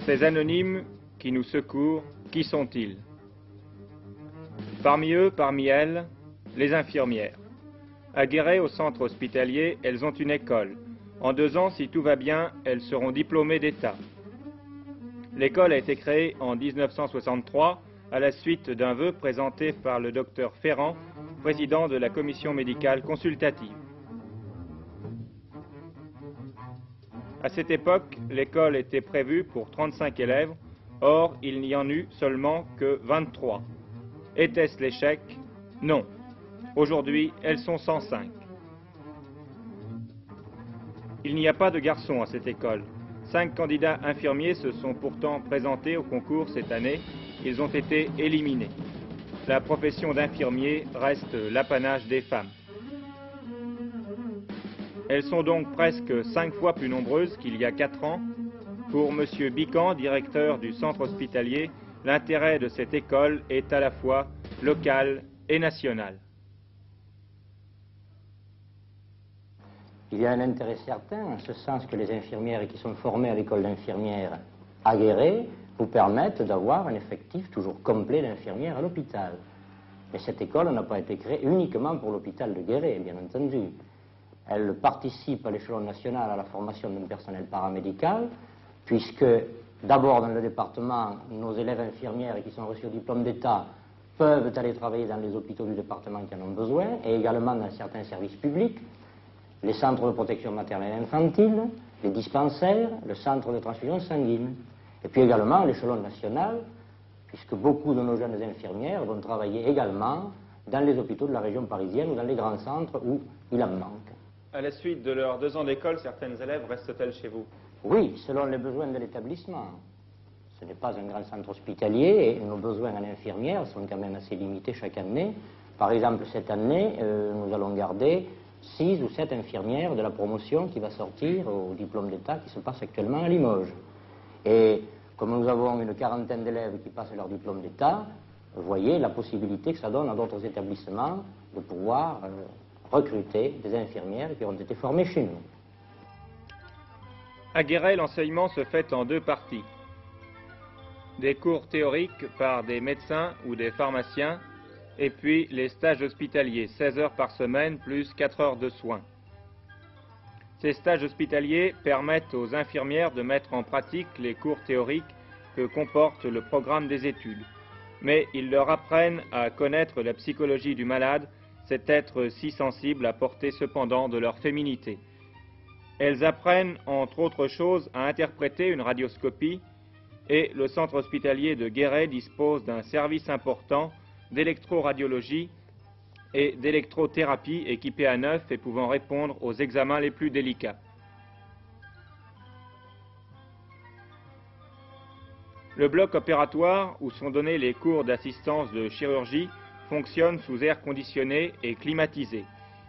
Ces anonymes qui nous secourent, qui sont-ils? Parmi eux, parmi elles, les infirmières. À Guéret, au centre hospitalier, elles ont une école. En 2 ans, si tout va bien, elles seront diplômées d'État. L'école a été créée en 1963 à la suite d'un vœu présenté par le docteur Ferrand, président de la commission médicale consultative. À cette époque, l'école était prévue pour 35 élèves, or il n'y en eut seulement que 23. Était-ce l'échec? Non. Aujourd'hui, elles sont 105. Il n'y a pas de garçons à cette école. 5 candidats infirmiers se sont pourtant présentés au concours cette année. Ils ont été éliminés. La profession d'infirmier reste l'apanage des femmes. Elles sont donc presque 5 fois plus nombreuses qu'il y a 4 ans. Pour M. Bican, directeur du centre hospitalier, l'intérêt de cette école est à la fois local et national. Il y a un intérêt certain, en ce sens que les infirmières qui sont formées à l'école d'infirmières à Guéret vous permettent d'avoir un effectif toujours complet d'infirmières à l'hôpital. Mais cette école n'a pas été créée uniquement pour l'hôpital de Guéret, bien entendu. Elle participe à l'échelon national à la formation d'un personnel paramédical, puisque d'abord dans le département, nos élèves infirmières qui sont reçus au diplôme d'État peuvent aller travailler dans les hôpitaux du département qui en ont besoin, et également dans certains services publics, les centres de protection maternelle et infantile, les dispensaires, le centre de transfusion sanguine. Et puis également à l'échelon national, puisque beaucoup de nos jeunes infirmières vont travailler également dans les hôpitaux de la région parisienne ou dans les grands centres où il en manque. À la suite de leurs 2 ans d'école, certaines élèves restent-elles chez vous? Oui, selon les besoins de l'établissement. Ce n'est pas un grand centre hospitalier et nos besoins en infirmières sont quand même assez limités chaque année. Par exemple, cette année, nous allons garder 6 ou 7 infirmières de la promotion qui va sortir au diplôme d'État qui se passe actuellement à Limoges. Et comme nous avons une 40aine d'élèves qui passent leur diplôme d'État, vous voyez la possibilité que ça donne à d'autres établissements de pouvoir recruter des infirmières qui ont été formées chez nous. À Guéret, l'enseignement se fait en 2 parties. Des cours théoriques par des médecins ou des pharmaciens, et puis les stages hospitaliers, 16 heures par semaine plus 4 heures de soins. Ces stages hospitaliers permettent aux infirmières de mettre en pratique les cours théoriques que comporte le programme des études. Mais ils leur apprennent à connaître la psychologie du malade, cet être si sensible à porter cependant de leur féminité. Elles apprennent, entre autres choses, à interpréter une radioscopie, et le centre hospitalier de Guéret dispose d'un service important d'électroradiologie et d'électrothérapie équipé à neuf et pouvant répondre aux examens les plus délicats. Le bloc opératoire, où sont donnés les cours d'assistance de chirurgie, fonctionne sous air conditionné et climatisé.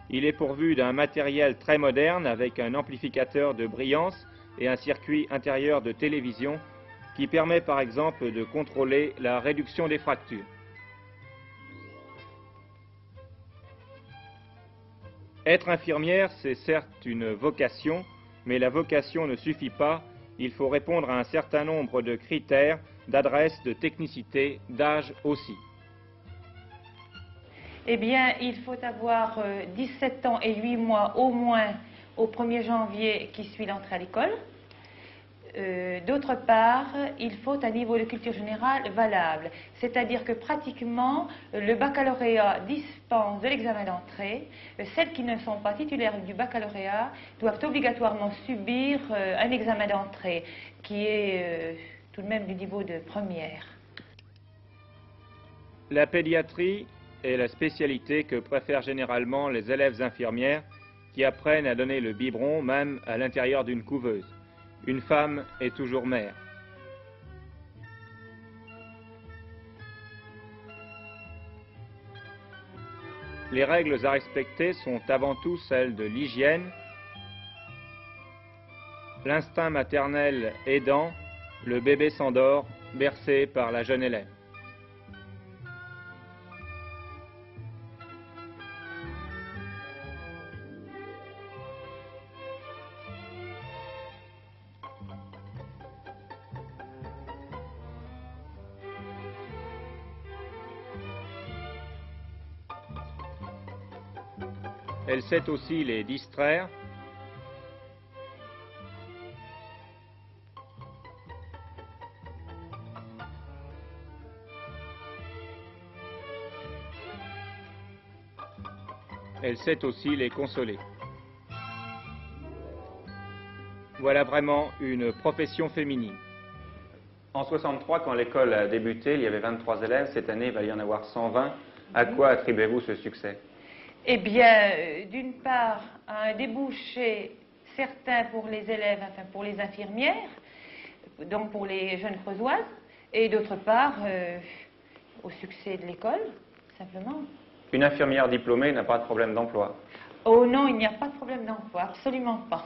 Il est pourvu d'un matériel très moderne avec un amplificateur de brillance et un circuit intérieur de télévision qui permet par exemple de contrôler la réduction des fractures. Être infirmière, c'est certes une vocation, mais la vocation ne suffit pas. Il faut répondre à un certain nombre de critères, d'adresse, de technicité, d'âge aussi. Eh bien, il faut avoir 17 ans et 8 mois au moins au 1er janvier qui suit l'entrée à l'école. D'autre part, il faut un niveau de culture générale valable, c'est-à-dire que pratiquement le baccalauréat dispense de l'examen d'entrée. Celles qui ne sont pas titulaires du baccalauréat doivent obligatoirement subir un examen d'entrée qui est tout de même du niveau de première. La pédiatrie est la spécialité que préfèrent généralement les élèves infirmières qui apprennent à donner le biberon même à l'intérieur d'une couveuse. Une femme est toujours mère. Les règles à respecter sont avant tout celles de l'hygiène, l'instinct maternel aidant, le bébé s'endort, bercé par la jeune élève. Elle sait aussi les distraire. Elle sait aussi les consoler. Voilà vraiment une profession féminine. En 63, quand l'école a débuté, il y avait 23 élèves. Cette année, il va y en avoir 120. À quoi attribuez-vous ce succès? Eh bien, d'une part, à un débouché certain pour les élèves, enfin pour les infirmières, donc pour les jeunes creusoises, et d'autre part, au succès de l'école, simplement. Une infirmière diplômée n'a pas de problème d'emploi. Oh non, il n'y a pas de problème d'emploi, absolument pas.